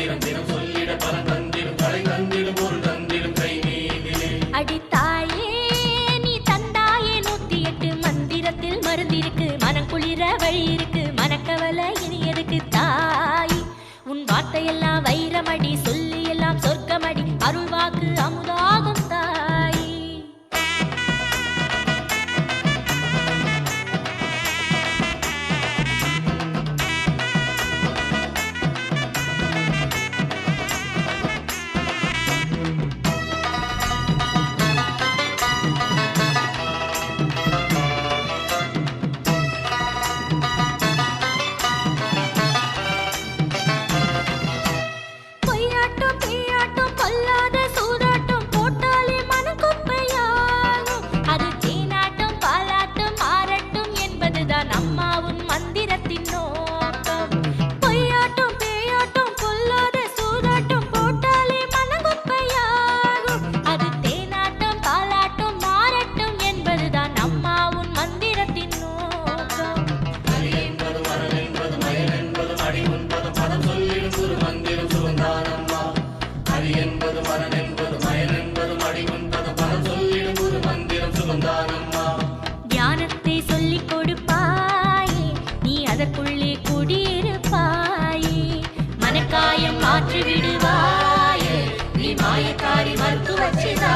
மந்திரம் தினம் சொல்லிட பலன் தந்திடும் தலை தந்திடும் ஒரு தந்திடும் கை மீதிலே. அடித்தாயே நீ தந்தாயே 108 மந்திரத்தில் மருந்திருக்கு மனம் குளிர வழி இருக்கு மனக்கவலை இனி எதுக்கு தாய் உன் வார்த்தையெல்லாம் வைரமடி சொல்லி எல்லாம் சொர்க்கமடி அருள் வாக்கு அமுதாகும் தாய். பொய்யாட்டம் பேயாட்டம் பொல்லாத சூதாட்டம் போட்டாலே மனக்குப்பையாகும் அது தேனாட்டம் பாலாட்டம் மாறட்டும் என்பதுதான் அம்மாவும் மந்திரத்தின் நோக்கம். பொய்யாட்டம் பேயாட்டம் பொல்லாத சூதாட்டம் போட்டாலே மனக்குப்பையாகும் அது தேனாட்டம் பாலாட்டம் மாறட்டும் என்பதுதான் அம்மாவும் மந்திரத்தின் நோக்கம். ஹரி என்பது வரன் என்பது மயன் என்பது அடி உண்பது பதம் சொல்லிடும் ஒரு மந்திரம் சுகந்தானம்மா. ஹரி என்பது வரன் என்பது மயன் என்பது அடி உண்பது பதம் சொல்லிடும் ஒரு மந்திரம் சுகந்தானம்மா. தியானத்தை சொல்லிக் கொடுப்பாயே நீ அதற்குள்ளே குடியிருப்பாயே மனக்காயம் மாற்றி விடுவாயே நீ மாயக்காரி மருத்துவச்சிதா.